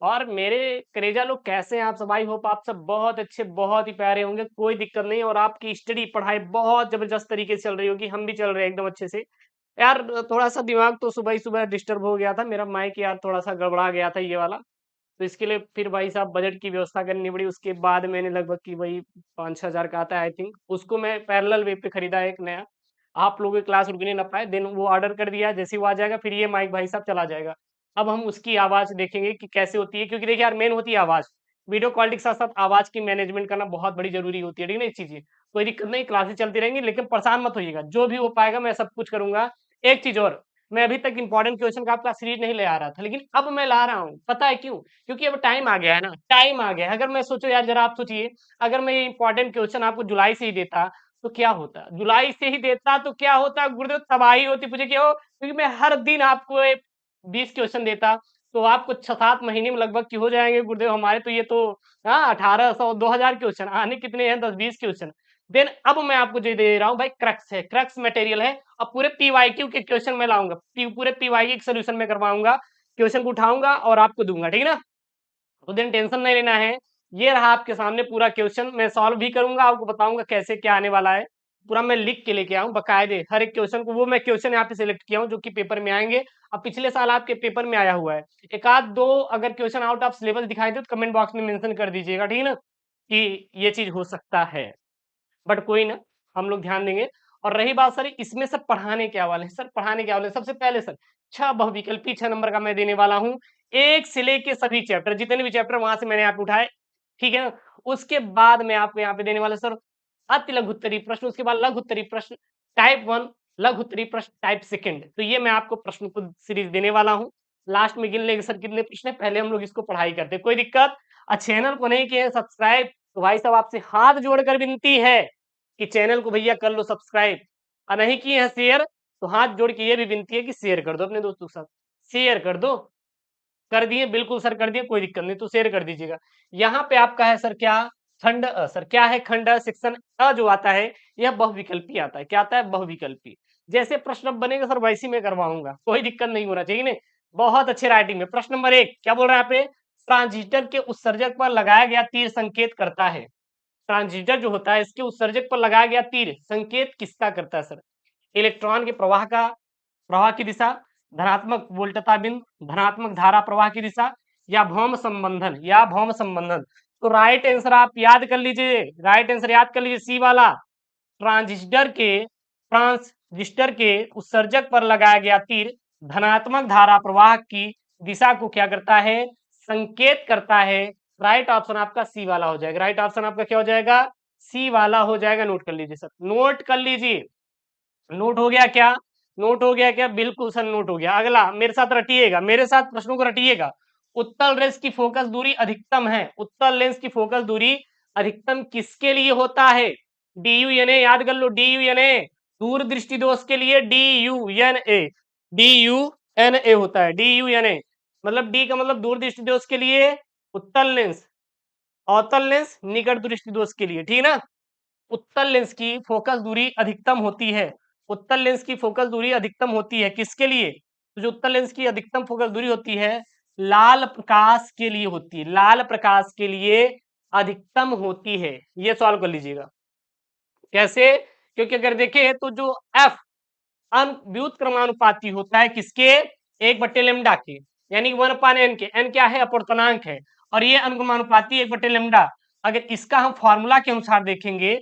और मेरे करेजा लोग कैसे हैं आप सब? आई होप आप सब बहुत अच्छे, बहुत ही प्यारे होंगे, कोई दिक्कत नहीं और आपकी स्टडी पढ़ाई बहुत जबरदस्त तरीके से चल रही होगी, हम भी चल रहे हैं एकदम अच्छे से। यार थोड़ा-सा दिमाग तो सुबह ही सुबह डिस्टर्ब हो गया था, मेरा माइक यार थोड़ा-सा गड़बड़ा गया था ये वाला, तो इसके लिए फिर भाई साहब बजट की व्यवस्था करनी पड़ी। उसके बाद मैंने लगभग कि वही 5-6 हज़ार का आता है आई थिंक, उसको मैं पैरेलल वे पे खरीदा एक नया। आप लोगों की क्लास रुकने ना पाए, देन वो ऑर्डर कर दिया, जैसे ही वो आ जाएगा फिर ये माइक भाई साहब चला जाएगा। अब हम उसकी आवाज़ देखेंगे कि कैसे होती है, क्योंकि देखिए यार मेन होती है आवाज़। वीडियो क्वालिटी के साथ-साथ आवाज़ की मैनेजमेंट करना बहुत बड़ी ज़रूरी होती है, ठीक है ना? ये चीज़ें। कोई दिक्कत नहीं, क्लासेस चलती रहेंगी लेकिन परेशान मत होइएगा, जो भी हो पाएगा मैं सब कुछ करूँगा। एक चीज़ और, मैं अभी तक इम्पोर्टेंट क्वेश्चन का आपका सीरीज़ नहीं ले आ रहा था, लेकिन अब मैं ला रहा हूँ, पता है क्यों? क्योंकि अब टाइम आ गया है ना, टाइम आ गया है। अगर मैं सोचो यार ज़रा आप सोचिए, अगर मैं ये इम्पोर्टेंट क्वेश्चन आपको जुलाई से ही देता, तो क्या होता? जुलाई से ही देता तो क्या होता? गुरुदेव तबाही होती, पूछे क्यों? क्योंकि मैं हर दिन आपको 20 क्वेश्चन देता, तो आपको 6-7 महीने में लगभग की हो जाएँगे गुरुदेव हमारे तो ये तो 1800 2000 क्वेश्चन, आने कितने हैं 10-20 क्वेश्चन। देन अब मैं आपको जो दे रहा हूँ भाई क्रक्स है, क्रक्स मटेरियल है। अब पूरे पीवाईक्यू के क्वेश्चन मैं लाऊँगा, पूरे पीवाईक्यू के सॉल्यूशन मैं करवाऊँगा, क्वेश्चन को उठाऊँगा और आपको दूँगा, ठीक है ना? तो देन टेंशन नहीं लेना है। ये रहा आपके सामने पूरा क्वेश्चन, मैं सॉल्व भी करूंगा, आपको बताऊंगा कैसे क्या आने वाला है। पूरा मैं लिख के लेके आऊँ बकायदे हर एक क्वेश्चन को, वो मैं क्वेश्चन यहाँ पे सिलेक्ट किया हूँ जो कि पेपर में आएंगे। अब पिछले साल आपके पेपर में आया हुआ है, एक आध दो अगर क्वेश्चन आउट ऑफ सिलेबस दिखाई दे तो कमेंट बॉक्स में मेंशन कर दीजिएगा, ठीक है ना, कि ये चीज हो सकता है। बट कोई ना, हम लोग ध्यान देंगे। और रही बात सर इसमें सर पढ़ाने क्या वाले हैं, सर पढ़ाने क्या वाले हैं, सबसे पहले सर 6 बहुविकल्पी 6 नंबर का मैं देने वाला हूँ। एक से लेके सभी चैप्टर, जितने भी चैप्टर वहां से मैंने यहाँ पे उठाए, ठीक है ना। उसके बाद मैं आपको यहाँ पे देने वाला सर अति लघु उत्तरीय प्रश्न, उसके बाद लघु उत्तरीय प्रश्न टाइप 1, लघु उत्तरीय प्रश्न टाइप सेकंड। तो ये मैं आपको प्रश्न को सीरीज देने वाला हूँ। लास्ट में गिन लेंगे सर कितने प्रश्न है, पहले हम लोग इसको पढ़ाई करते हैं। कोई दिक्कत? चैनल को नहीं किए सब्सक्राइब, तो भाई साहब आपसे हाथ जोड़कर विनती है कि चैनल को भैया कर लो सब्सक्राइब, और नहीं किए हैं शेयर, तो हाथ जोड़ के ये भी विनती है कि शेयर कर दो अपने दोस्तों के साथ। शेयर कर दो, कर दिए बिल्कुल सर कर दिए, कोई दिक्कत नहीं, तो शेयर कर दीजिएगा। यहाँ पे आपका है सर क्या, खंड अ सर क्या है, खंड सेक्शन अ जो आता है यह बहुविकल्पी आता है। क्या आता है? बहुविकल्पी। जैसे प्रश्न बनेगा सर वैसी मैं करवाऊंगा, कोई दिक्कत नहीं होना चाहिए ना। बहुत अच्छे राइटिंग में। प्रश्न नंबर 1 क्या बोल रहा है यहाँ पे? ट्रांजिस्टर के उत्सर्जक पर लगाया गया तीर संकेत करता है। ट्रांजिस्टर जो होता है इसके उत्सर्जक पर लगाया गया तीर संकेत किसका करता है सर? इलेक्ट्रॉन के प्रवाह की दिशा, धनात्मक वोल्टता बिंदु, धनात्मक धारा प्रवाह की दिशा, या भौम संबंधन। तो राइट आंसर आप याद कर लीजिए, राइट आंसर याद कर लीजिए सी वाला। ट्रांजिस्टर के उत्सर्जक पर लगाया गया तीर धनात्मक धारा प्रवाह की दिशा को क्या करता है? संकेत करता है। राइट ऑप्शन आपका सी वाला हो जाएगा। राइट ऑप्शन आपका क्या हो जाएगा? सी वाला हो जाएगा। नोट कर लीजिए सर, नोट कर लीजिए। नोट हो गया क्या? नोट हो गया क्या? बिल्कुल सर नोट हो गया। अगला मेरे साथ रटिएगा, मेरे साथ प्रश्नों को रटिएगा। उत्तल लेंस की फोकस दूरी अधिकतम है, उत्तल लेंस की फोकस दूरी अधिकतम किसके लिए होता है? डी यू एन ए, याद कर लो, डी यू एन ए, दूर दृष्टि दोष के लिए D U N A, D U N A होता है, डी यू एन ए। मतलब डी का मतलब दूर दृष्टि दोष के लिए, उत्तल लेंस, अवतल लेंस निकट दृष्टि दोष के लिए, ठीक है ना। उत्तल लेंस की फोकस दूरी अधिकतम होती है, उत्तल लेंस की फोकस दूरी अधिकतम होती है किसके लिए? तो जो उत्तल लेंस की अधिकतम फोकस दूरी होती है लाल प्रकाश के लिए होती है, लाल प्रकाश के लिए अधिकतम होती है। ये सॉल्व कर लीजिएगा। कैसे? क्योंकि अगर देखें तो जो एफ व्युत्क्रमानुपाती होता है किसके? 1/लैम्डा के, यानी 1/n के। n क्या है? अपूर्णांक है, और ये अनुक्रमानुपाती 1/लैम्डा। अगर इसका हम फॉर्मूला के अनुसार देखेंगे,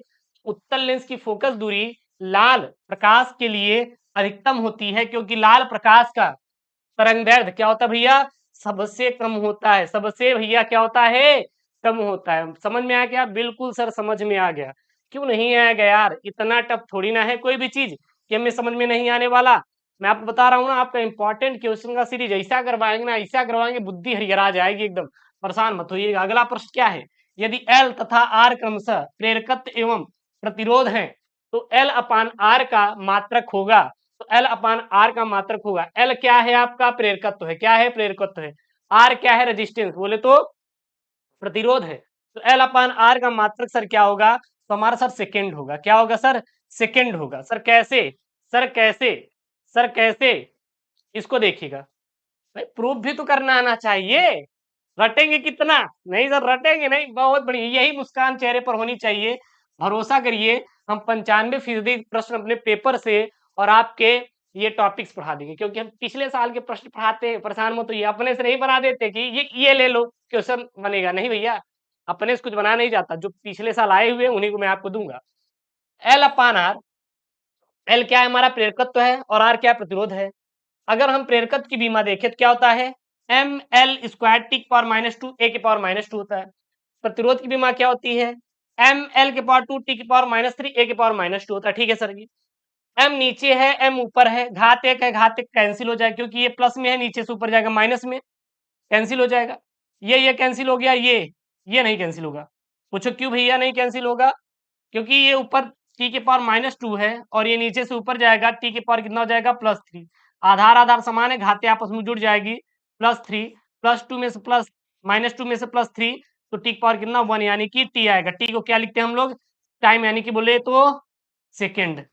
उत्तल लेंस की फोकस दूरी लाल प्रकाश के लिए अधिकतम होती है, क्योंकि लाल प्रकाश का तरंगदैर्ध्य क्या होता है भैया? सबसे कम होता है, सबसे भैया क्या होता है? कम होता है। समझ में आ गया? बिल्कुल सर समझ में आ गया। क्यों नहीं आएगा यार? इतना टफ थोड़ी ना है कोई भी चीज कि हमें समझ में नहीं आने वाला। मैं आपको बता रहा हूँ ना, आपका इंपॉर्टेंट क्वेश्चन का सीरीज ऐसा करवाएंगे ना, ऐसा करवाएंगे बुद्धि हरिहरा जाएगी एकदम। परेशान मत होइएगा। अगला प्रश्न क्या है? यदि एल तथा आर क्रमशः प्रेरकत्व एवं प्रतिरोध है, तो एल अपान आर का मात्रक होगा। तो एल अपान आर का मात्रक होगा। एल क्या है आपका? प्रेरकत्व है। क्या है? प्रेरकत्व है। आर क्या है? रेजिस्टेंस, बोले तो प्रतिरोध है। तो एल अपान आर का मात्रक सर क्या होगा? तो हमारा सर सेकेंड होगा। क्या होगा सर? सेकेंड होगा। सर कैसे? सर कैसे? सर कैसे? इसको देखिएगा भाई, प्रूफ भी तो करना आना चाहिए। रटेंगे कितना? नहीं सर, रटेंगे नहीं। बहुत बढ़िया, यही मुस्कान चेहरे पर होनी चाहिए। भरोसा करिए, हम 95% प्रश्न अपने पेपर से और आपके ये टॉपिक्स पढ़ा देंगे, क्योंकि हम पिछले साल के प्रश्न पढ़ाते हैं। परेशान मत होइए, अपने से नहीं बना देते कि ये ले लो क्वेश्चन बनेगा, नहीं भैया, अपने से कुछ बना नहीं जाता। जो पिछले साल आए हुए उन्हीं को मैं आपको दूंगा। एल अपान आर, एल क्या है हमारा? प्रेरकत्व है, और आर क्या है? प्रतिरोध है। अगर हम प्रेरकत्व की बीमा देखें तो क्या होता है? एम एल स्क्वायर टी की पावर -2 ए की पावर -2 होता है। प्रतिरोध की बीमा क्या होती है? एम एल के पावर 2 टी की पावर -3 ए की पावर -2 होता है। ठीक है सर जी। एम नीचे है, एम ऊपर है, घात एक है, घात एक कैंसिल हो जाएगा, क्योंकि ये प्लस में है, नीचे से ऊपर जाएगा माइनस में, कैंसिल हो जाएगा। ये कैंसिल हो गया, ये नहीं कैंसिल होगा। पूछो क्यों भैया नहीं कैंसिल होगा? क्योंकि ये ऊपर टी के पावर -2 है, और ये नीचे से ऊपर जाएगा, टी के पावर कितना हो जाएगा? +3। आधार आधार समान है, घातें आपस में जुड़ जाएगी, +3 +2 में से प्लस -2 में से +3, तो टी की पावर कितना? 1, यानी कि टी आएगा। टी को क्या लिखते हैं हम लोग? टाइम, यानी कि बोले तो सेकेंड।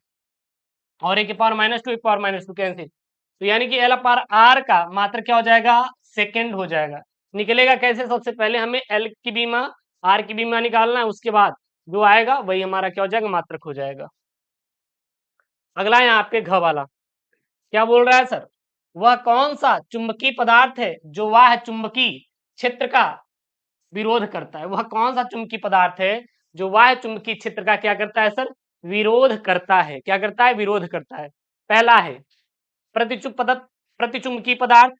और ए की पावर -2, ए की पावर -2 कैंसिल, तो यानी कि एल अपार आर का मात्रक क्या हो जाएगा? सेकेंड हो जाएगा। निकलेगा कैसे? सबसे पहले हमें एल की बीमा, आर की बीमा निकालना है, उसके बाद जो आएगा वही हमारा क्या हो जाएगा? मात्रक हो जाएगा। अगला है यहाँ पे घ वाला, क्या बोल रहा है सर? वह कौन सा चुंबकीय पदार्थ है जो वह चुंबकीय क्षेत्र का विरोध करता है? वह कौन सा चुंबकीय पदार्थ है जो वह चुंबकीय क्षेत्र का क्या करता है सर? विरोध करता है। क्या करता है? विरोध करता है। पहला है प्रतिचुंबकीय पदार्थ,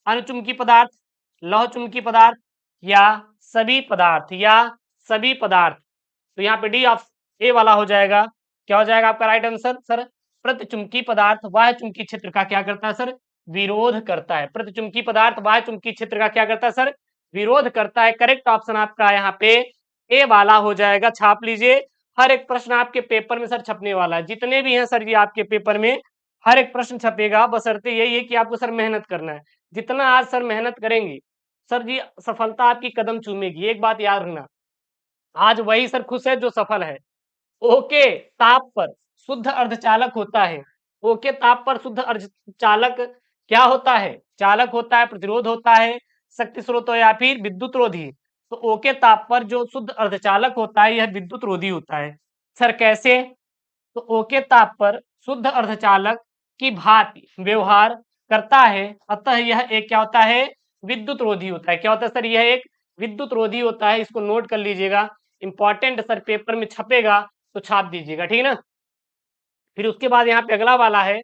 अनुचुंबकीय पदार्थ, लौह चुंबकीय पदार्थ, या सभी पदार्थ, या सभी पदार्थ। तो यहाँ पे डी ऑफ ए वाला हो जाएगा। क्या हो जाएगा आपका राइट आंसर सर? प्रतिचुंबकीय पदार्थ वह चुंबकीय क्षेत्र का क्या करता है सर? विरोध करता है। प्रतिचुंबकीय पदार्थ वह चुंबकीय क्षेत्र का क्या करता है सर? विरोध करता है। करेक्ट ऑप्शन आपका यहाँ पे ए वाला हो जाएगा। छाप लीजिए, हर एक प्रश्न आपके पेपर में सर छपने वाला है, जितने भी हैं सर जी आपके पेपर में हर एक प्रश्न छपेगा। बशर्ते यही है कि आपको सर मेहनत करना है। जितना आज सर मेहनत करेंगे सर जी, सफलता आपकी कदम चूमेगी। एक बात याद रखना, आज वही सर खुश है जो सफल है। ओके ताप पर शुद्ध अर्धचालक होता है। ओके ताप पर शुद्ध अर्धचालक क्या होता है? चालक होता है, प्रतिरोध होता है, शक्ति स्रोत हो, या फिर विद्युत रोधी। तो ओके ताप पर जो शुद्ध अर्धचालक होता है यह विद्युत रोधी होता है। सर कैसे? तो ओके ताप पर शुद्ध अर्धचालक की भांति व्यवहार करता है, अतः यह एक क्या होता है? विद्युत रोधी होता है। क्या होता है सर? यह एक विद्युत रोधी होता है। इसको नोट कर लीजिएगा, इंपॉर्टेंट सर पेपर में छपेगा तो छाप दीजिएगा, ठीक है ना। फिर उसके बाद यहाँ पे अगला वाला है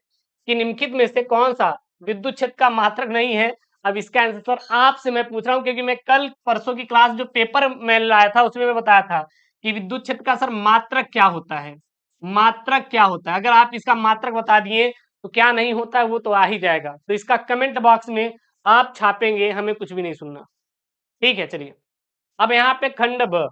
कि निम्नलिखित में से कौन सा विद्युत क्षेत्र का मात्रक नहीं है? अब इसका आंसर सर आपसे मैं पूछ रहा हूँ, क्योंकि मैं कल परसों की क्लास जो पेपर मैं लाया था उसमें मैं बताया था कि विद्युत क्षेत्र का सर मात्रक क्या होता है। मात्रक क्या होता है? अगर आप इसका मात्रक बता दिए तो क्या नहीं होता है वो तो आ ही जाएगा। तो इसका कमेंट बॉक्स में आप छापेंगे, हमें कुछ भी नहीं सुनना। ठीक है, चलिए अब यहाँ पे खंड ब।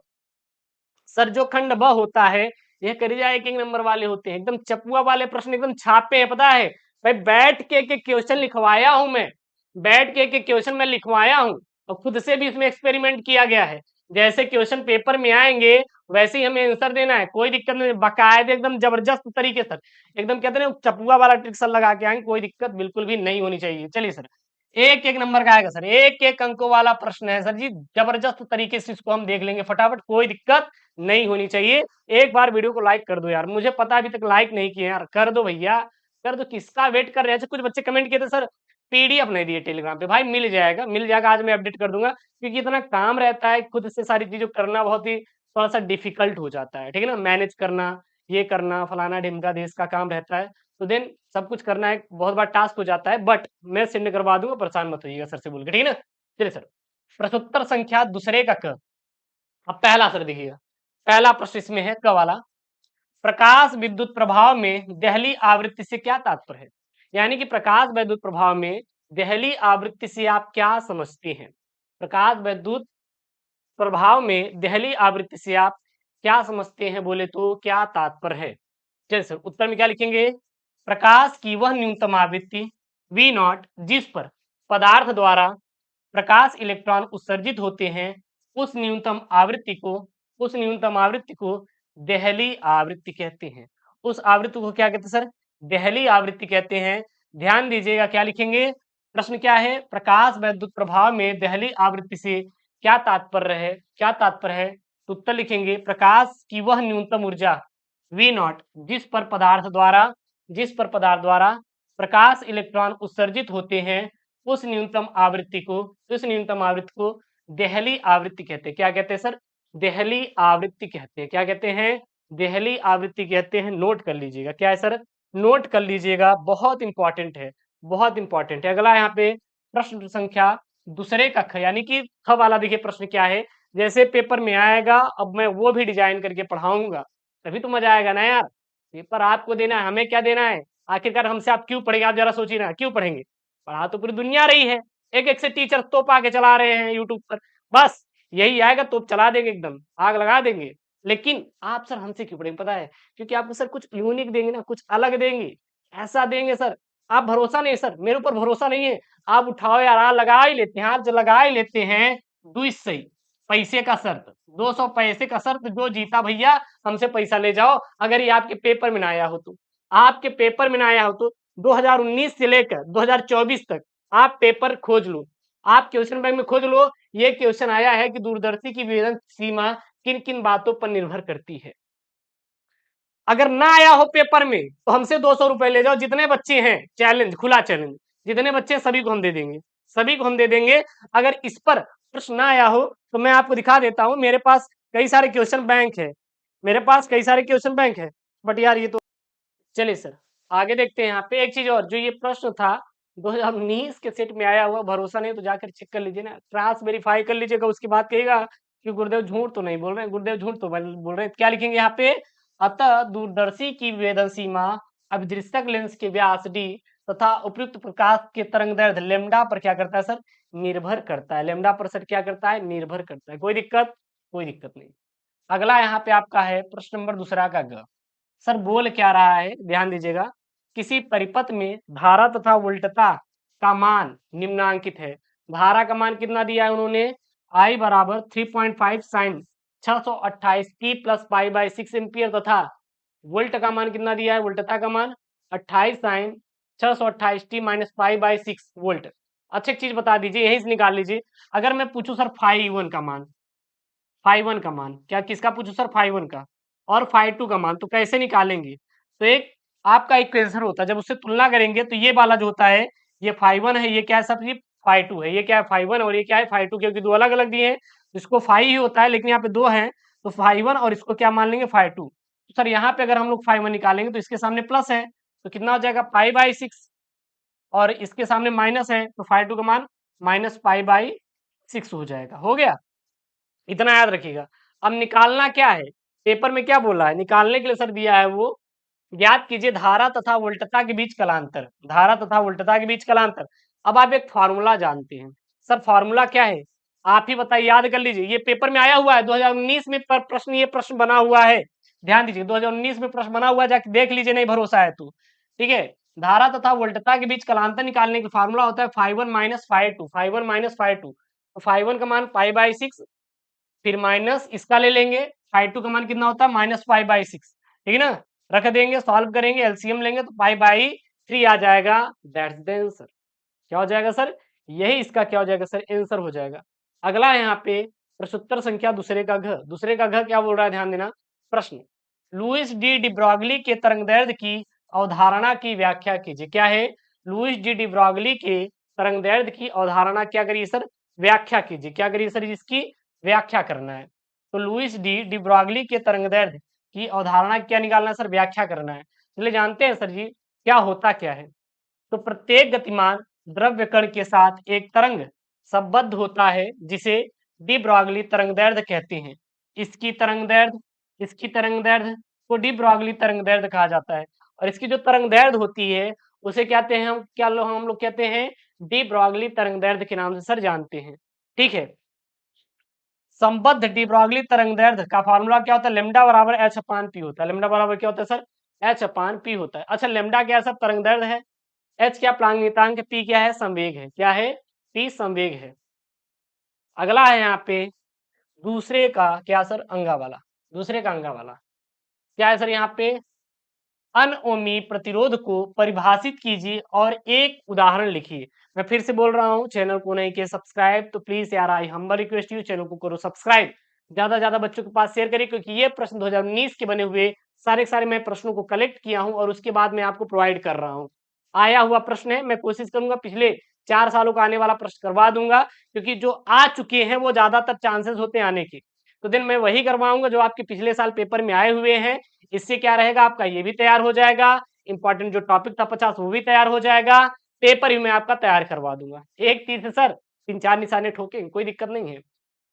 सर जो खंड ब होता है यह करिया एक एक नंबर वाले होते हैं, एकदम चपुआ वाले प्रश्न एकदम छापे हैं, पता है भाई। बैठ के एक क्वेश्चन लिखवाया हूं मैं, बैठ के एक क्वेश्चन मैं लिखवाया हूं, और खुद से भी इसमें एक्सपेरिमेंट किया गया है। जैसे क्वेश्चन पेपर में आएंगे वैसे ही हमें आंसर देना है, कोई दिक्कत नहीं। बाकायदे एकदम जबरदस्त तरीके सर, एकदम कहते हैं चपुआ वाला ट्रिक सर लगा के आएंगे, कोई दिक्कत बिल्कुल भी नहीं होनी चाहिए। चलिए सर, एक एक नंबर का आएगा सर, एक एक अंकों वाला प्रश्न है सर जी, जबरदस्त तरीके से इसको हम देख लेंगे फटाफट, कोई दिक्कत नहीं होनी चाहिए। एक बार वीडियो को लाइक कर दो यार, मुझे पता अभी तक लाइक नहीं किए यार, कर दो भैया, कर दो। किसका वेट कर रहे हैं? कुछ बच्चे कमेंट किए थे सर पीडीएफ नहीं दिए टेलीग्राम पे। भाई मिल जाएगा, मिल जाएगा, आज मैं अपडेट कर दूंगा, क्योंकि इतना काम रहता है खुद से सारी चीजें करना बहुत ही थोड़ा सा डिफिकल्ट हो जाता है, ठीक है ना। मैनेज करना, ये करना, फलाना ढिमका देश का काम रहता है, तो देन सब कुछ करना एक बहुत बड़ा टास्क हो जाता है। बट मैं सेंड करवा दूंगा, परेशान मत होइएगा सर से बोल के, ठीक है ना। चलिए सर, प्रश्नोत्तर संख्या दूसरे का क। अब पहला सर देखिएगा, पहला प्रश्न इसमें है क वाला, प्रकाश विद्युत प्रभाव में देहली आवृत्ति से क्या तात्पर्य है? यानी कि प्रकाश विद्युत प्रभाव में देहली आवृत्ति से आप क्या समझते हैं? प्रकाश विद्युत प्रभाव में देहली आवृत्ति से आप क्या समझते हैं बोले तो क्या तात्पर्य है? चलिए सर, उत्तर में क्या लिखेंगे? प्रकाश की वह न्यूनतम आवृत्ति V नॉट जिस पर पदार्थ द्वारा प्रकाश इलेक्ट्रॉन उत्सर्जित होते हैं, उस न्यूनतम आवृत्ति को देहली आवृत्ति कहते हैं। उस आवृत्ति को क्या कहते हैं सर? देहली आवृत्ति कहते हैं। ध्यान दीजिएगा, क्या लिखेंगे? प्रश्न क्या है, प्रकाश वैद्युत प्रभाव में देहली आवृत्ति से क्या तात्पर्य है, क्या तात्पर्य है? तो उत्तर लिखेंगे, प्रकाश की वह न्यूनतम ऊर्जा वी नॉट जिस पर पदार्थ द्वारा प्रकाश इलेक्ट्रॉन उत्सर्जित होते हैं, उस न्यूनतम आवृत्ति को देहली आवृत्ति कहते हैं। क्या कहते हैं सर? देहली आवृत्ति कहते हैं। क्या कहते हैं? देहली आवृत्ति कहते हैं। नोट कर लीजिएगा। क्या है सर? नोट कर लीजिएगा, बहुत इंपॉर्टेंट है, बहुत इंपॉर्टेंट है। अगला यहाँ पे प्रश्न संख्या दूसरे का ख, यानी कि ख वाला देखिए प्रश्न क्या है, जैसे पेपर में आएगा, अब मैं वो भी डिजाइन करके पढ़ाऊंगा, तभी तो मजा आएगा ना यार। पेपर आपको देना है, हमें क्या देना है? आखिरकार हमसे आप क्यों पढ़ेंगे? आप जरा सोचिए ना, क्यों पढ़ेंगे? पढ़ा तो पूरी दुनिया रही है, एक एक से टीचर तोप आके चला रहे हैं यूट्यूब पर, बस यही आएगा तोप चला देंगे, एकदम आग लगा देंगे। लेकिन आप सर हमसे क्यों पढ़ेंगे पता है? क्योंकि आपको सर कुछ यूनिक देंगे ना, कुछ अलग देंगे, ऐसा देंगे सर। आप भरोसा नहीं है सर, मेरे ऊपर भरोसा नहीं है, आप उठाओ यार, लगा ही लेते हैं, आप जो लगा ही लेते हैं। दुई सही पैसे का शर्त, 200 पैसे का शर्त, जो जीता भैया हमसे पैसा ले जाओ। अगर ये आपके पेपर में ना आया हो तो, आपके पेपर में ना आया हो तो 2019 से लेकर 2024 तक आप पेपर खोज लो, आप क्वेश्चन बैंक में खोज लो, ये क्वेश्चन आया है कि दूरदर्शी की वेतन सीमा किन किन बातों पर निर्भर करती है। अगर ना आया हो पेपर में तो हमसे 200 रुपए ले जाओ, जितने बच्चे हैं, चैलेंज, खुला चैलेंज, जितने बच्चे हैं सभी को हम दे देंगे, सभी को हम दे देंगे। अगर इस पर प्रश्न ना आया हो तो मैं आपको दिखा देता हूं, मेरे पास कई सारे क्वेश्चन बैंक है, मेरे पास कई सारे क्वेश्चन बैंक है। बट यार ये तो, चलिए सर आगे देखते हैं। यहाँ पे एक चीज और, जो ये प्रश्न था 2019 के सेट में आया हुआ, भरोसा नहीं तो जाकर चेक कर लीजिए ना, क्रॉस वेरीफाई कर लीजिएगा, उसके बाद कहिएगा कि गुरुदेव झूठ तो नहीं बोल रहे हैं, गुरुदेव झूठ तो बोल रहे हैं। क्या लिखेंगे यहाँ पे? अतः दूरदर्शी की वेधन सीमा अभिदृश्यक लेंस के व्यास डी तथा उपयुक्त प्रकाश के तरंग दैर्ध्य लेमडा पर क्या करता है सर? निर्भर करता है। लेमडा पर सर क्या करता है? निर्भर करता है। कोई दिक्कत? कोई दिक्कत नहीं। अगला यहाँ पे आपका है प्रश्न नंबर दूसरा का ग। सर बोल क्या रहा है, ध्यान दीजिएगा। किसी परिपथ में धारा तथा वोल्टता का मान निम्नांकित है। धारा का मान कितना दिया है उन्होंने? I बराबर 3.5 sine 628 t plus pi by 6 ampere, तथा वोल्ट का मान कितना दिया है? वोल्टता का मान 28 sine 628 t minus pi by 6 volt. अच्छा एक चीज बता दीजिए, यही से निकाल लीजिए। अगर मैं पूछूं सर फाई वन का मान, फाई वन का मान, क्या किसका पूछूं सर? फाई वन का, और फाई टू का मान, तो कैसे निकालेंगे? तो एक आपका इक्वेशन होता है, जब उससे तुलना करेंगे तो ये वाला जो होता है, ये फाई वन है, ये क्या है सर? ये फाई टू है। ये क्या है? फाई वन, और ये क्या है? फाई टू, क्योंकि दो अलग अलग दिए हैं, इसको फाई ही होता है, लेकिन यहाँ पे दो हैं, तो फाई वन और इसको क्या मान लेंगे? Phi two. तो सर यहाँ पे अगर हम लोग फाई वन निकालेंगे तो इसके सामने प्लस है, तो कितना हो जाएगा? पाई बाई 6, और इसके सामने माइनस है, तो फाई टू का मान माइनस पाई बाई 6 हो जाएगा। हो गया, इतना याद रखिएगा। अब निकालना क्या है? पेपर में क्या बोला है? निकालने के लिए सर दिया है वो, ज्ञात कीजिए धारा तथा वोल्टता के बीच कलांतर, धारा तथा वोल्टता के बीच कलांतर। अब आप एक फार्मूला जानते हैं, सर फार्मूला क्या है? आप ही बताइए, याद कर लीजिए, ये पेपर में आया हुआ है 2019 में प्रश्न, ये प्रश्न बना हुआ है, ध्यान दीजिए 2019 में प्रश्न बना हुआ है, जाके देख लीजिए, नहीं भरोसा है तो। ठीक है, धारा तथा वोल्टता के बीच कलांतर निकालने का फार्मूला होता है phi one minus phi two, phi one minus phi two. तो फाई वन का मान पाई बाई 6, फिर माइनस इसका ले लेंगे, फाई टू का मान कितना होता है? माइनस पाई बाई 6, ठीक है ना? रख देंगे, सॉल्व करेंगे, एलसीएम लेंगे तो पाई बाई 3 आ जाएगा। That's the answer. क्या हो जाएगा सर? यही इसका क्या हो जाएगा सर? आंसर हो जाएगा। अगला यहाँ पे प्रश्नोत्तर संख्या दूसरे का घ, दूसरे का घ क्या बोल रहा है? ध्यान देना। प्रश्न, लुईस डी डिब्रोगली के तरंगदैर्ध्य की अवधारणा की व्याख्या कीजिए। क्या है? लुईस डी डिब्रोगली के तरंगदैर्ध्य की अवधारणा क्या करिए सर? व्याख्या कीजिए। क्या करिए सर? इसकी व्याख्या करना है। तो लुईस डी डिब्रोगली के तरंगदैर्ध्य की अवधारणा क्या निकालना है सर? व्याख्या करना है। चलिए जानते हैं सर जी क्या होता क्या है। तो प्रत्येक गतिमान द्रव्य कण के साथ एक तरंग संबद्ध होता है, जिसे डी ब्रॉगली तरंगदैर्ध्य कहते हैं। इसकी तरंग दैर्ध्य को डी ब्रॉगली तरंग दैर्ध्य कहा जाता है, और इसकी जो तरंग दैर्ध्य होती है उसे कहते हैं हम लोग कहते हैं डी ब्रॉगली तरंग दैर्ध्य के नाम से सर जानते हैं। ठीक है, संबद्ध डी ब्रॉगली तरंग दैर्ध्य का फार्मूला क्या होता है? लेमडा बराबर एच अपान पी होता है। लेमडा बराबर क्या होता है सर? एच अपान पी होता है। अच्छा लेमडा क्या है सर? तरंग दैर्ध्य है। एच क्या प्रांगनितांक, पी क्या है? संवेग है। क्या है? पी संवेग है। अगला है यहाँ पे दूसरे का क्या सर? अंगा वाला, दूसरे का अंगा वाला क्या है सर? यहाँ पे अनओमी प्रतिरोध को परिभाषित कीजिए और एक उदाहरण लिखिए। मैं फिर से बोल रहा हूँ, चैनल को नहीं किया सब्सक्राइब तो प्लीज यार आई हम्बल रिक्वेस्ट यू, चैनल को करो सब्सक्राइब, ज्यादा से ज्यादा बच्चों के पास शेयर करिए, क्योंकि ये प्रश्न 2019 के बने हुए सारे के सारे मैं प्रश्नों को कलेक्ट किया हूं और उसके बाद मैं आपको प्रोवाइड कर रहा हूं। आया हुआ प्रश्न है, मैं कोशिश करूंगा पिछले 4 सालों का आने वाला प्रश्न करवा दूंगा, क्योंकि जो आ चुके हैं वो ज्यादातर चांसेस होते हैं आने के, तो दिन मैं वही करवाऊंगा जो आपके पिछले साल पेपर में आए हुए हैं। इससे क्या रहेगा, आपका ये भी तैयार हो जाएगा, इंपॉर्टेंट जो टॉपिक था 50 वो भी तैयार हो जाएगा, पेपर भी मैं आपका तैयार करवा दूंगा। एक तीर से सर 3-4 निशाने ठोकेंगे, कोई दिक्कत नहीं है।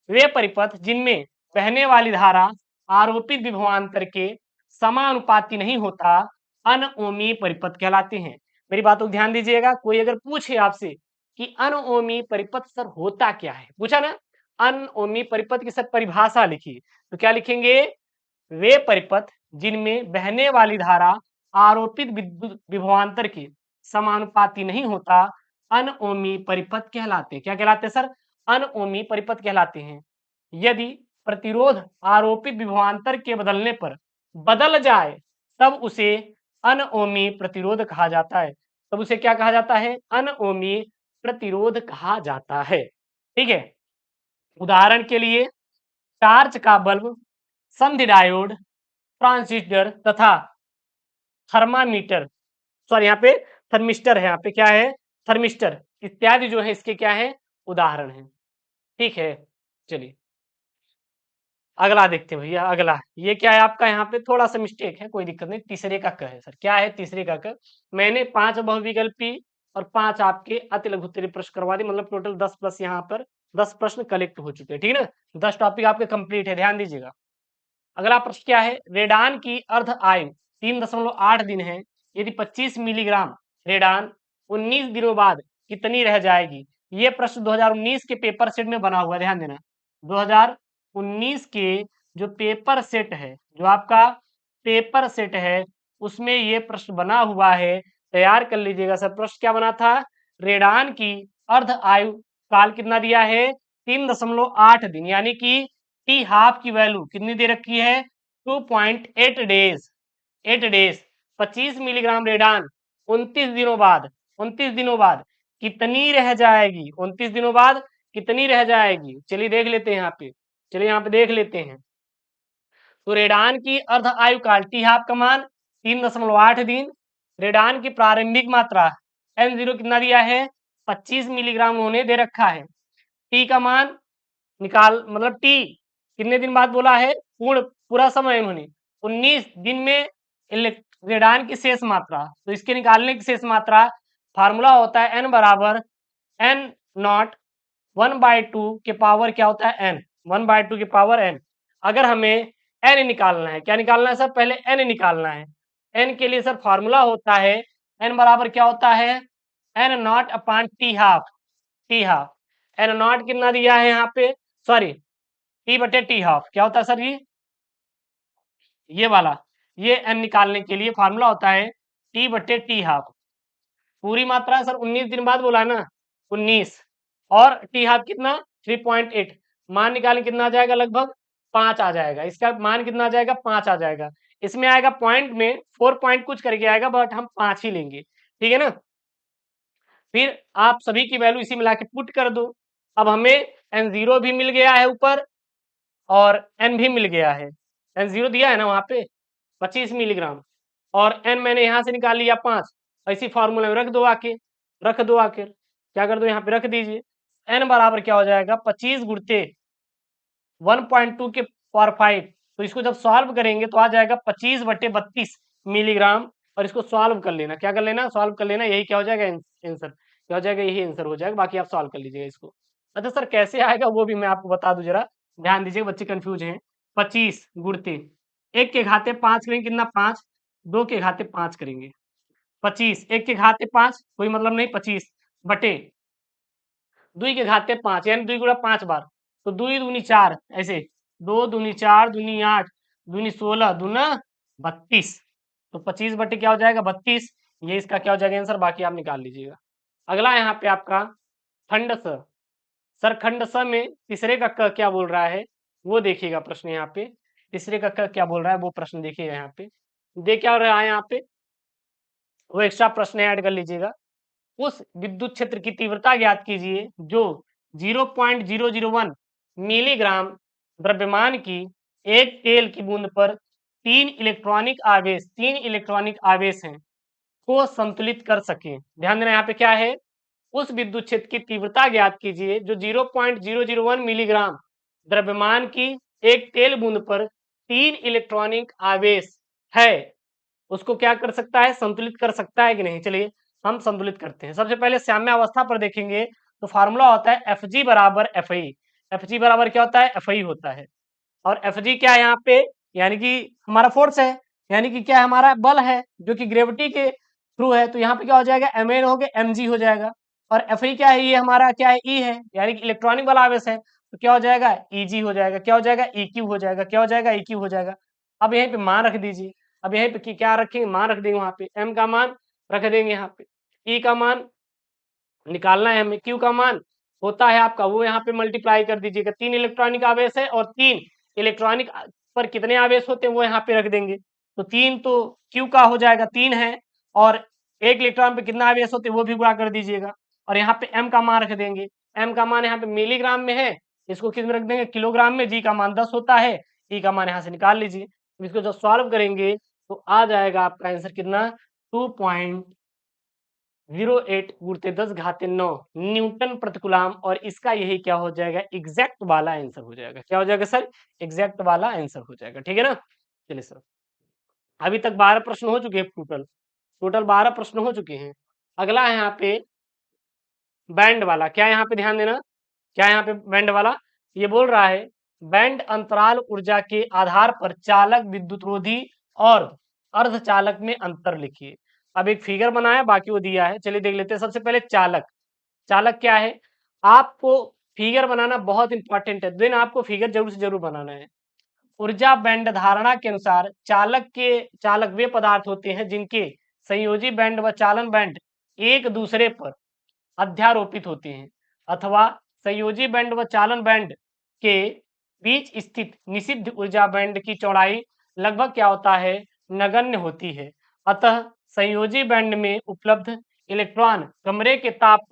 वे परिपथ जिनमें बहने वाली धारा आरोपित विभवांतर के समानुपाती नहीं होता अनओमी परिपथ कहलाते हैं। मेरी बातों को ध्यान दीजिएगा, कोई अगर पूछे आपसे कि अनओमी परिपथ सर होता क्या है, पूछा ना, अनओमी परिपथ की सर परिभाषा लिखिए, तो क्या लिखेंगे, वे परिपथ जिनमें बहने वाली धारा आरोपित विद्युत विभवांतर के समानुपाती नहीं होता अनओमी परिपथ कहलाते हैं। क्या कहलाते हैं सर, अनओमी परिपथ कहलाते हैं। यदि प्रतिरोध आरोपित विभवांतर के बदलने पर बदल जाए तब उसे अनओमी प्रतिरोध कहा जाता है। तब उसे क्या कहा जाता है, अनओमी प्रतिरोध कहा जाता है। ठीक है, उदाहरण के लिए टार्च का बल्ब, संधि डायोड, ट्रांजिस्टर तथा थर्मामीटर, सॉरी यहाँ पे थर्मिस्टर है, यहाँ पे क्या है, थर्मिस्टर इत्यादि जो है इसके क्या है, उदाहरण है। ठीक है, चलिए अगला देखते हैं भैया। अगला ये क्या है आपका, यहाँ पे थोड़ा सा मिस्टेक है, कोई दिक्कत नहीं, तीसरे का क है सर। क्या है तीसरे का क, मैंने 5 बहुविकल्पी और 5 आपके अति लघु उत्तरीय प्रश्न करवा दिए, मतलब टोटल 10 प्लस यहाँ पर 10 प्रश्न कलेक्ट हो चुके हैं। ठीक है ना, 10 टॉपिक आपके कंप्लीट है, ध्यान दीजिएगा। अगला प्रश्न क्या है, रेडान की अर्ध आयु 3.8 दिन है, यदि 25 मिलीग्राम रेडान 19 दिनों बाद कितनी रह जाएगी। ये प्रश्न 2019 के पेपर सेट में बना हुआ है, ध्यान देना। 2019 के जो पेपर सेट है, जो आपका पेपर सेट है, उसमें ये प्रश्न बना हुआ है, तैयार कर लीजिएगा सर। प्रश्न क्या बना था, रेडान की अर्ध आयु काल कितना दिया है, 3.8 दिन, यानी कि टी हाफ की वैल्यू कितनी दे रखी है, 2.8 डेज, 8 डेज। 25 मिलीग्राम रेडान 29 दिनों बाद कितनी रह जाएगी, 29 दिनों बाद कितनी रह जाएगी, चलिए देख लेते हैं यहाँ पे, चलिए यहाँ पे देख लेते हैं। तो रेडान की अर्ध आयु काल टी हाफ का मान 3.8 दिन, रेडान की प्रारंभिक मात्रा N0 कितना दिया है, 25 मिलीग्राम उन्होंने दे रखा है। टी का मान निकाल, मतलब टी कितने दिन बाद बोला है, पूरा समय उन्होंने 19 दिन में रेडान की शेष मात्रा, तो इसके निकालने की शेष मात्रा फार्मूला होता है n बराबर n नॉट 1/2 के पावर क्या होता है n, 1/2 के पावर n। अगर हमें n निकालना है, क्या निकालना है सर, पहले n निकालना है। n के लिए सर फार्मूला होता है n बराबर क्या होता है, n not upon T half, T half an not कितना दिया है यहाँ पे, सॉरी टी बटे टी हाफ क्या होता है सर, ये वाला, ये एन निकालने के लिए फार्मूला होता है टी बटे टी हाफ। पूरी मात्रा सर 19 दिन बाद बोला है ना, 19 और टी हाफ कितना 3.8, मान निकालें कितना आ जाएगा, लगभग 5 आ जाएगा, इसका मान कितना आ जाएगा, 5 आ जाएगा। इसमें आएगा पॉइंट में 4 पॉइंट कुछ करके आएगा, बट हम 5 ही लेंगे, ठीक है ना। फिर आप सभी की वैल्यू इसी मिला के पुट कर दो। अब हमें n0 भी मिल गया है ऊपर और n भी मिल गया है, n0 दिया है ना वहां पे 25 मिलीग्राम, और n मैंने यहां से निकाल लिया 5, ऐसी फॉर्मूला में रख दो आके, रख दो आके, क्या कर दो यहाँ पे रख दीजिए। n बराबर क्या हो जाएगा, 25 गुणते 1.2 के पावर 5, तो इसको जब सॉल्व करेंगे तो आ जाएगा 25/32 मिलीग्राम, और इसको सॉल्व कर लेना, क्या कर लेना, सॉल्व कर लेना, यही क्या हो जाएगा आंसर, क्या हो जाएगा, यही आंसर हो जाएगा, बाकी आप सॉल्व कर लीजिएगा इसको। अच्छा सर कैसे आएगा वो भी मैं आपको बता दूं, जरा ध्यान दीजिए, बच्चे कंफ्यूज हैं। 25 गुणते 1 के घाते 5 करेंगे, कितना 5, 2 के घाते 5 करेंगे, 25 1 के घाते 5 कोई मतलब नहीं, 25 बटे 2 के घाते 5 यानी 2 गुणा 5 बार, तो 2 दूनी 4, ऐसे 2 दूनी 4 दूनी 8 दूनी 16 दूना 32, तो 25 बटे क्या हो जाएगा 32, ये इसका क्या हो जाएगा आंसर, बाकी आप निकाल लीजिएगा। अगला यहाँ पे आपका खंड स, सर खंड स में तीसरे का क क्या बोल रहा है वो देखिएगा प्रश्न, यहाँ पे तीसरे का क क्या बोल रहा है वो प्रश्न देखिएगा, यहाँ पे देख क्या हो रहा है यहाँ पे, वो एक्स्ट्रा प्रश्न ऐड कर लीजिएगा। उस विद्युत क्षेत्र की तीव्रता ज्ञात कीजिए जो 0.001 मिलीग्राम द्रव्यमान की एक तेल की बूंद पर तीन इलेक्ट्रॉनिक आवेश हैं को संतुलित कर सके। ध्यान देना, यहाँ पे क्या है, उस विद्युत क्षेत्र की तीव्रता ज्ञात कीजिए जो 0.001 मिलीग्राम द्रव्यमान की एक तेल बूंद पर 3 इलेक्ट्रॉनिक आवेश है, उसको क्या कर सकता है, संतुलित कर सकता है कि नहीं। चलिए हम संतुलित करते हैं। सबसे पहले साम्यावस्था पर देखेंगे तो फार्मूला होता है एफ जी बराबर एफ आई। एफ जी बराबर क्या होता है, एफ आई होता है। और एफ जी क्या है यहाँ पे, यानी कि हमारा फोर्स है, यानी कि क्या है, हमारा बल है जो कि ग्रेविटी के थ्रू है। तो यहाँ पे क्या हो जाएगा, एम एन हो गया एम जी हो जाएगा। और एफ आई क्या है, ये हमारा क्या है, ई है, यानी कि इलेक्ट्रॉनिक बल आवेश है। तो क्या हो जाएगा, ई जी हो जाएगा, क्या हो जाएगा, ई क्यू हो जाएगा, क्या हो जाएगा, ई क्यू हो जाएगा। अब यहीं पे मान रख दीजिए। अब यहीं पे क्या रखेंगे, मान रख देंगे, वहां पे एम का मान रख देंगे, यहाँ पे ई का मान निकालना है हमें, क्यू का मान होता है आपका, वो यहाँ पे मल्टीप्लाई कर दीजिएगा। 3 इलेक्ट्रॉनिक आवेश है और 3 इलेक्ट्रॉनिक पर कितने आवेश होते हैं वो यहाँ पे रख देंगे। तो 3 तो क्यू का हो जाएगा, 3 है, और 1 इलेक्ट्रॉन पे कितना आवेश होते हैं वो भी गुणा कर दीजिएगा। और यहाँ पे एम का मान रख देंगे। एम का मान यहाँ पे मिलीग्राम में है, इसको किस में रख देंगे, किलोग्राम में। जी का मान 10 होता है, ई का मान यहाँ से निकाल लीजिए। इसको जब सॉल्व करेंगे तो आ जाएगा आपका आंसर कितना, 2.08 गुणित 10 घात 9 न्यूटन प्रति कूलम। और इसका यही क्या हो जाएगा, एग्जैक्ट वाला आंसर हो जाएगा। क्या हो जाएगा सर, एग्जैक्ट वाला आंसर हो जाएगा। ठीक है ना। चलिए सर, अभी तक 12 प्रश्न हो चुके हैं, टोटल 12 प्रश्न हो चुके हैं। अगला है यहाँ पे बैंड वाला। क्या यहाँ पे ध्यान देना, क्या यहाँ पे बैंड वाला, ये बोल रहा है बैंड अंतराल ऊर्जा के आधार पर चालक, विद्युत रोधी और अर्धचालक में अंतर लिखिए। अब एक फिगर बनाया, बाकी वो दिया है, चलिए देख लेते हैं। सबसे पहले चालक। चालक क्या है, आपको फिगर बनाना बहुत इंपॉर्टेंट है, दिन आपको फिगर जरूर से जरूर बनाना है। ऊर्जा बैंड धारणा के अनुसार चालक वे पदार्थ होते हैं जिनके संयोजी बैंड व चालन बैंड एक दूसरे पर अध्यारोपित होते हैं, अथवा संयोजी बैंड व चालन बैंड के बीच स्थित निषिद्ध ऊर्जा बैंड की चौड़ाई लगभग क्या होता है, नगण्य होती है। अतः संयोजी बैंड में उपलब्ध इलेक्ट्रॉन कमरे के ताप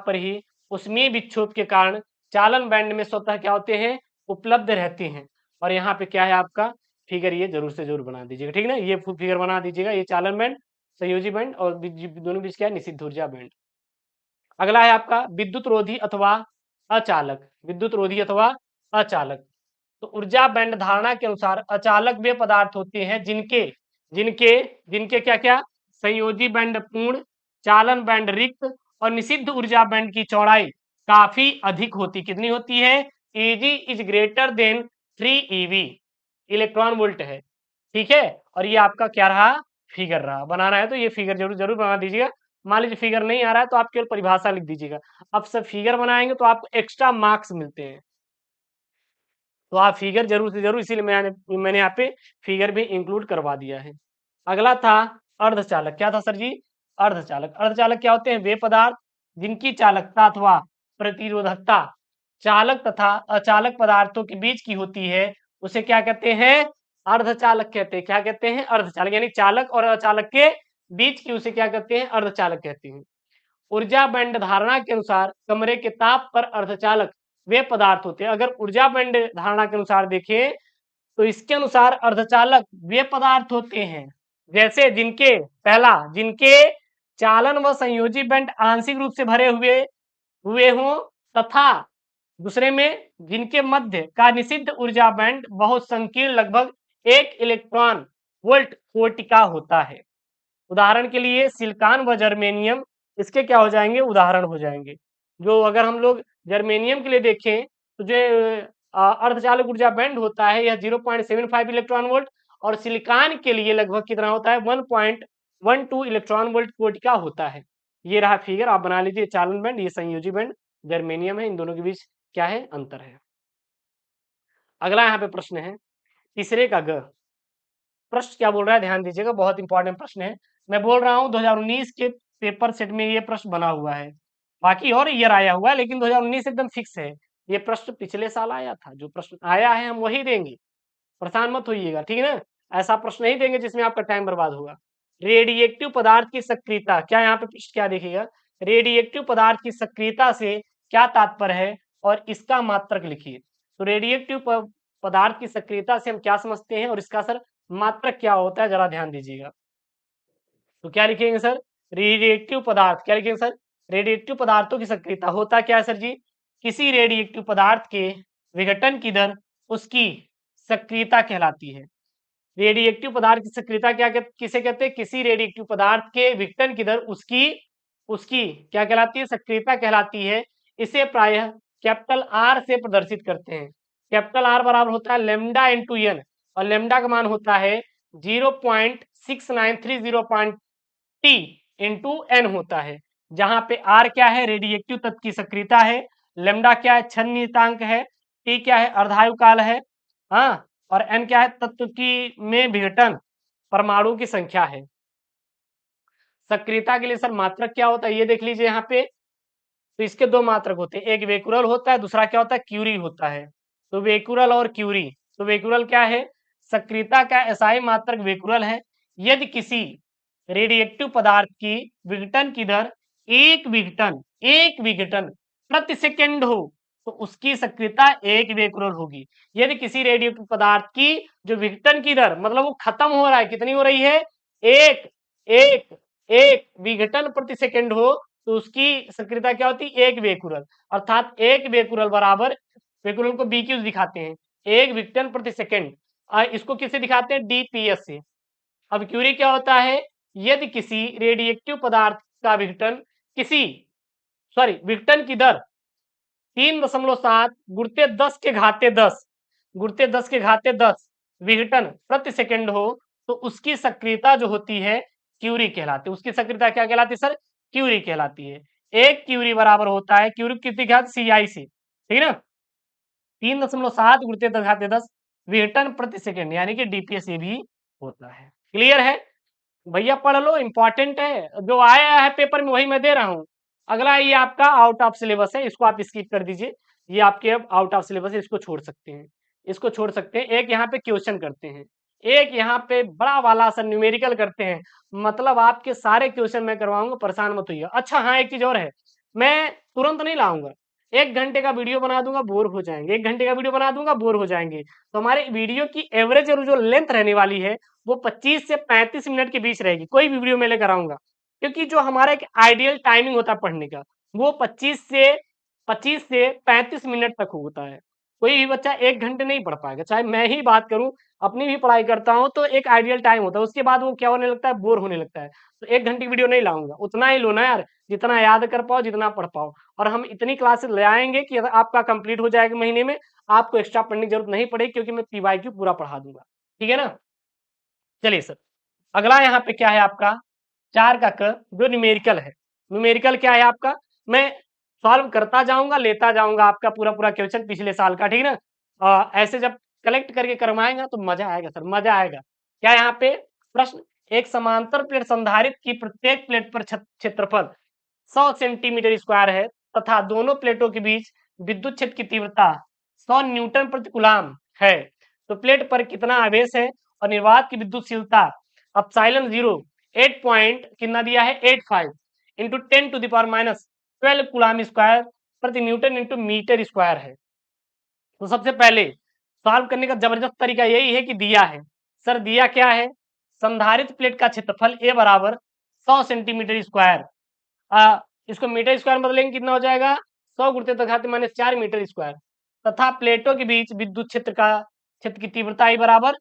पर ही उष्मीय विक्षोभ के कारण चालन बैंड में स्वतः क्या होते हैं, उपलब्ध रहते हैं। और यहाँ पे क्या है आपका फिगर, ये जरूर से जरूर बना दीजिएगा, ठीक है ना। ये फिगर बना दीजिएगा, ये चालन बैंड, संयोजी बैंड और दोनों बीच क्या है, निषिद्ध ऊर्जा बैंड। अगला है आपका विद्युत रोधी अथवा अचालक। विद्युत रोधी अथवा अचालक, तो ऊर्जा बैंड धारणा के अनुसार अचालक वे पदार्थ होते हैं जिनके जिनके जिनके क्या क्या, संयोजी बैंड पूर्ण, चालन बैंड रिक्त और निषिद्ध ऊर्जा बैंड की चौड़ाई काफी अधिक होती, कितनी होती है, Eg is greater than 3 eV electron volt है। ठीक है, और ये आपका क्या रहा, फिगर रहा। बनाना है तो ये फिगर जरूर जरूर बना दीजिएगा। मान लीजिए फिगर नहीं आ रहा है तो आप केवल परिभाषा लिख दीजिएगा। अब सब फिगर बनाएंगे तो आपको एक्स्ट्रा मार्क्स मिलते हैं, तो आप फिगर जरूर से जरूर, इसीलिए मैंने यहाँ पे फिगर भी इंक्लूड करवा दिया है। अगला था अर्धचालक। क्या था सर जी, अर्धचालक। अर्धचालक क्या होते हैं, वे पदार्थ जिनकी चालकता अथवा प्रतिरोधकता चालक तथा अचालक पदार्थों के बीच की होती है, उसे क्या कहते हैं, अर्धचालक कहते हैं। क्या कहते हैं, अर्धचालक, यानी चालक और अचालक के बीच की उसे क्या कहते हैं, अर्धचालक कहते हैं। ऊर्जा बैंड धारणा के अनुसार कमरे के ताप पर अर्धचालक वे पदार्थ होते हैं। अगर ऊर्जा बैंड धारणा के अनुसार देखें तो इसके अनुसार अर्धचालक वे पदार्थ होते हैं जैसे जिनके चालन व संयोजी बैंड आंशिक रूप से भरे हुए हुए हों, तथा दूसरे में जिनके मध्य का निषिद्ध ऊर्जा बैंड बहुत संकीर्ण, लगभग 1 इलेक्ट्रॉन वोल्ट कोटि का होता है। उदाहरण के लिए सिलिकॉन व जर्मेनियम इसके क्या हो जाएंगे, उदाहरण हो जाएंगे। जो अगर हम लोग जर्मेनियम के लिए देखें तो जो अर्धचालक ऊर्जा बैंड होता है यह 0.75 इलेक्ट्रॉन वोल्ट, और सिलिकॉन के लिए लगभग कितना होता है, 1.12 इलेक्ट्रॉन वोल्ट कोटि का होता है। ये रहा फिगर, आप बना लीजिए। चालन बैंड, ये संयोजी बैंड जर्मेनियम है, इन दोनों के बीच क्या है, अंतर है। अगला यहाँ पे प्रश्न है तीसरे का ग। प्रश्न क्या बोल रहा है, ध्यान दीजिएगा, बहुत इंपॉर्टेंट प्रश्न है। मैं बोल रहा हूँ 2019 के पेपर सेट में ये प्रश्न बना हुआ है, बाकी और ईयर आया हुआ है, लेकिन 2019 एकदम फिक्स है। ये प्रश्न पिछले साल आया था, जो प्रश्न आया है हम वही देंगे, परेशान मत होइएगा, ठीक है ना। ऐसा प्रश्न नहीं देंगे जिसमें आपका टाइम बर्बाद होगा। रेडिएक्टिव पदार्थ की सक्रियता, क्या यहाँ पे पृष्ठ क्या देखिएगा, रेडिएक्टिव पदार्थ की सक्रियता से क्या तात्पर्य है और इसका मात्रक लिखिए। तो रेडिएक्टिव पदार्थ की सक्रियता से हम क्या समझते हैं और इसका सर मात्रक क्या होता है, जरा ध्यान दीजिएगा। तो क्या लिखेंगे सर, रेडिएक्टिव पदार्थ, क्या लिखेंगे सर, रेडिएक्टिव पदार्थों की सक्रियता होता क्या है सर जी, किसी रेडिएक्टिव पदार्थ के विघटन की दर उसकी सक्रियता कहलाती है। रेडिएक्टिव पदार्थ की सक्रियता किसे कहते हैं, किसी रेडिएक्टिव पदार्थ के विघटन की दर उसकी उसकी क्या कहलाती है, सक्रियता कहलाती है। इसे प्रायः कैपिटल आर से प्रदर्शित करते हैं। कैपिटल आर बराबर होता है लेमडा इंटू एन, और लेमडा का मान होता है 0.6930 टी इंटू एन होता है, जहां पे आर क्या है, रेडिएक्टिव तत्व की सक्रियता है, लेमडा क्या है, क्षण नियतांक है, टी क्या है, अर्धायु काल है, हाँ, और एन क्या है, तत्व की में विघटन परमाणु की संख्या है। सक्रियता के लिए सर मात्रक क्या होता है, ये देख लीजिए यहाँ पे। तो इसके दो मात्रक होते हैं, एक वेकुरल होता है, दूसरा क्या होता है, क्यूरी होता है। तो वेकुरल और क्यूरी, तो वेकुरल क्या है, सक्रियता का एसआई मात्रक वेकुरल है। यदि किसी रेडिएक्टिव पदार्थ की विघटन की दर एक विघटन प्रति सेकेंड हो तो उसकी सक्रियता एक वेकुरल होगी। यदि किसी रेडिएक्टिव पदार्थ की जो विघटन की दर, मतलब वो खत्म हो रहा है, कितनी हो रही है, एक एक एक विघटन प्रति सेकेंड हो, तो उसकी सक्रियता क्या होती है, एक वेकुरल। अर्थात एक वेकुरल बराबर, वेकुरल को बीक्यू दिखाते हैं, एक विघटन प्रति सेकेंड। इसको किससे दिखाते हैं, डीपीएस से। अब क्यूरी क्या होता है, यदि किसी रेडिएक्टिव पदार्थ का विघटन विघटन की दर 3.7 गुणित 10 के घाते 10 गुणित 10 के घाते 10 विघटन प्रति सेकेंड हो, तो उसकी सक्रियता जो होती है क्यूरी कहलाती है। उसकी सक्रियता क्या कहलाती है सर, क्यूरी कहलाती है। एक क्यूरी बराबर होता है, क्यूरी कितनी घात, सीआई से, ठीक है ना, 3.7 गुणित 10 घाते 10 विघटन प्रति सेकेंड, यानी कि डीपीएस ये भी होता है। क्लियर है भैया, पढ़ लो, इंपॉर्टेंट है, जो आया है पेपर में वही मैं दे रहा हूँ। अगला ये आपका आउट ऑफ सिलेबस है, इसको आप स्किप कर दीजिए, ये आपके अब आउट ऑफ सिलेबस है, इसको छोड़ सकते हैं, इसको छोड़ सकते हैं। एक यहाँ पे क्वेश्चन करते हैं, एक यहाँ पे बड़ा वाला सा न्यूमेरिकल करते हैं, मतलब आपके सारे क्वेश्चन मैं करवाऊंगा, परेशान मत होइए। अच्छा हाँ, एक चीज और है, मैं तुरंत नहीं लाऊंगा, 1 घंटे का वीडियो बना दूंगा, बोर हो जाएंगे, 1 घंटे का वीडियो बना दूंगा, बोर हो जाएंगे। तो हमारे वीडियो की एवरेज और जो लेंथ रहने वाली है वो 25 से 35 मिनट के बीच रहेगी, कोई भी वीडियो मैं लेकर आऊंगा, क्योंकि जो हमारा एक आइडियल टाइमिंग होता है पढ़ने का, वो 25 से 35 मिनट तक होता है। कोई भी बच्चा 1 घंटे नहीं पढ़ पाएगा, चाहे मैं ही बात करूं, अपनी भी पढ़ाई करता हूं, तो एक आइडियल टाइम होता है, उसके बाद वो क्या होने लगता है, बोर होने लगता है। तो 1 घंटे की वीडियो नहीं लाऊंगा, उतना ही लो ना यार, जितना याद कर पाओ, जितना पढ़ पाओ। और हम इतनी क्लासेस ले आएंगे कि आपका कंप्लीट हो जाएगा महीने में, आपको एक्स्ट्रा पढ़ने की जरूरत नहीं पड़ेगी, क्योंकि मैं पीवाईक्यू पूरा पढ़ा दूंगा, ठीक है ना। चलिए सर, अगला यहाँ पे क्या है आपका, 4 का क, जो न्यूमेरिकल है। न्यूमेरिकल क्या है आपका, मैं सॉल्व करता जाऊंगा, लेता जाऊंगा आपका पूरा पूरा क्वेश्चन पिछले साल का, ठीक है ना। ऐसे जब कलेक्ट करके करवाएंगा तो मजा आएगा सर, मजा आएगा। क्या यहाँ पे प्रश्न, एक समांतर प्लेट संधारित्र की प्रत्येक प्लेट पर क्षेत्रफल 100 सेंटीमीटर स्क्वायर है तथा दोनों प्लेटों के बीच विद्युत क्षेत्र की तीव्रता 100 न्यूटन प्रति कूलम है, तो प्लेट पर कितना आवेश है और निर्वात की विद्युतशीलता अपसाइलन 0 8 पॉइंट कितना दिया है, 85 into 10 to the power minus 12 coulomb square प्रति न्यूटन इंटू मीटर स्क्वायर है। तो सबसे पहले सॉल्व करने का जबरदस्त तरीका यही है कि दिया है, सर दिया क्या है, संधारित्र प्लेट का क्षेत्रफल ए बराबर 100 सेंटीमीटर स्क्वायर, इसको मीटर स्क्वायर बदलेंगे कितना हो जाएगा, 100 गुणित 10⁻⁴ मीटर स्क्वायर, तथा प्लेटों के बीच विद्युत क्षेत्र की तीव्रता ई बराबर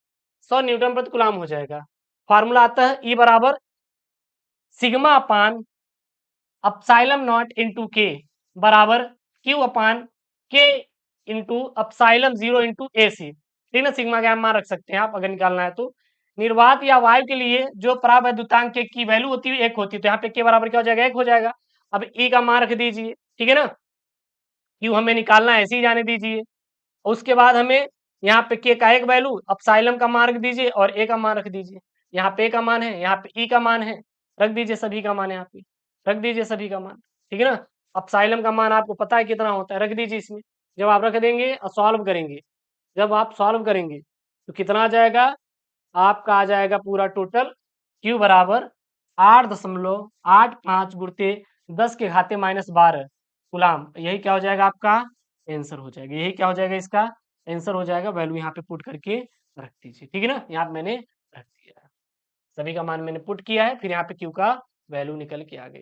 100 न्यूटन प्रति कूलम हो जाएगा। फार्मूला आता है ई बराबर सिग्मा अपान अपसाइलम नॉट इंटू के बराबर क्यू अपान के इंटू अपसाइलम 0 इंटू ए सी, ठीक है, सिग्मा का मान रख सकते हैं आप अगर निकालना है तो। निर्वात या वायु के लिए जो परावैद्युतांक के की वैल्यू होती है 1 होती है, तो यहाँ पे के बराबर क्या हो जाएगा, 1 हो जाएगा। अब ई का मान रख दीजिए, ठीक है ना, क्यू हमें निकालना है, ऐसे ही जाने दीजिए। उसके बाद हमें यहाँ पे के का एक वैल्यू, अपसाइलम का मान रख दीजिए और ए का मान रख दीजिए। यहाँ पे ए का मान है, यहाँ पे ई का मान है, रख दीजिए सभी का मान, यहाँ पे रख दीजिए सभी का मान, ठीक है ना। अपसाइलम का मान आपको पता है कितना होता है, रख दीजिए इसमें। जब आप रख देंगे और सॉल्व करेंगे, जब आप सॉल्व करेंगे तो कितना आ जाएगा, आपका आ जाएगा पूरा टोटल Q बराबर 8.85 गुणित 10 के घाते -12 कूलाम। यही क्या हो जाएगा आपका आंसर हो जाएगा। यही क्या हो जाएगा इसका आंसर हो जाएगा। वैल्यू यहाँ पे पुट करके रख दीजिए, ठीक है ना। यहाँ पे मैंने रख दिया, सभी का मान मैंने पुट किया है, फिर यहाँ पे Q का वैल्यू निकल के आ गई।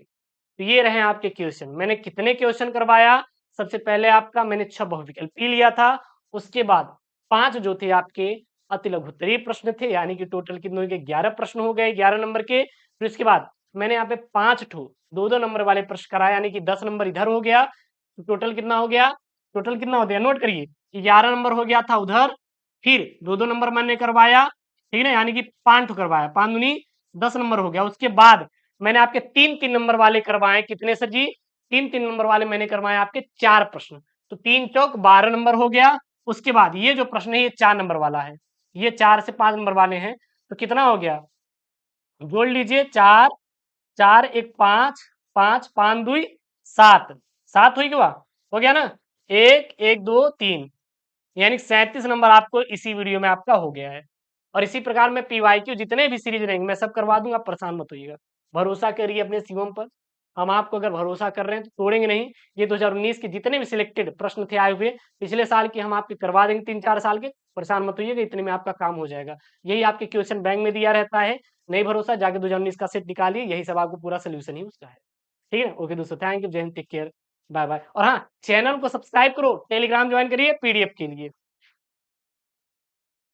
तो ये रहे आपके क्वेश्चन। मैंने कितने क्वेश्चन करवाया, सबसे पहले आपका मैंने 6 बहुविकल्प पी लिया था, उसके बाद 5 जो थे आपके अति लघुत्तरीय प्रश्न थे, यानी कि टोटल कितने हो गए 11 प्रश्न हो गए 11 नंबर के। फिर उसके बाद मैंने यहाँ पे 5 ठो 2-2 नंबर वाले प्रश्न कराए, यानी कि 10 नंबर इधर हो गया। तो टोटल कितना हो गया, टोटल कितना हो गया नोट करिए, 11 नंबर हो गया था उधर, फिर 2-2 नंबर मैंने करवाया, ठीक है ना, यानी कि 5 ठो करवाया, 5 दूनी 10 नंबर हो गया। उसके बाद मैंने आपके 3-3 नंबर वाले करवाए, कितने सर जी, 3-3 नंबर वाले मैंने करवाए आपके 4 प्रश्न, तो 3 चौक 12 नंबर हो गया। उसके बाद ये जो प्रश्न है ये 4 नंबर वाला है, ये 4 से 5 नंबर वाले हैं, तो कितना हो गया, जोड़ लीजिए 4 4 1 5 5 5 2 7 7 हो गया ना, 1 1 2 3, यानी 37 नंबर आपको इसी वीडियो में आपका हो गया है। और इसी प्रकार में पीवाईक्यू जितने भी सीरीज रहेंगे मैं सब करवा दूंगा, परेशान मत होइएगा, भरोसा करिए अपने शिवम पर। हम आपको अगर भरोसा कर रहे हैं तो तोड़ेंगे नहीं। ये 2019 के जितने भी सिलेक्टेड प्रश्न थे आए हुए पिछले साल के हम आपके करवा देंगे, 3-4 साल के, परेशान मत होइएगा, इतने में आपका काम हो जाएगा। यही आपके क्वेश्चन बैंक में दिया रहता है, नहीं भरोसा जाके 2019 का सेट निकालिए, यही सब आपको पूरा सोल्यूशन ही उसका है। ठीक है, ओके दोस्तों, थैंक यू, जय हिंद, टेक केयर, बाय बाय। और हाँ, चैनल को सब्सक्राइब करो, टेलीग्राम ज्वाइन करिए पीडीएफ के लिए।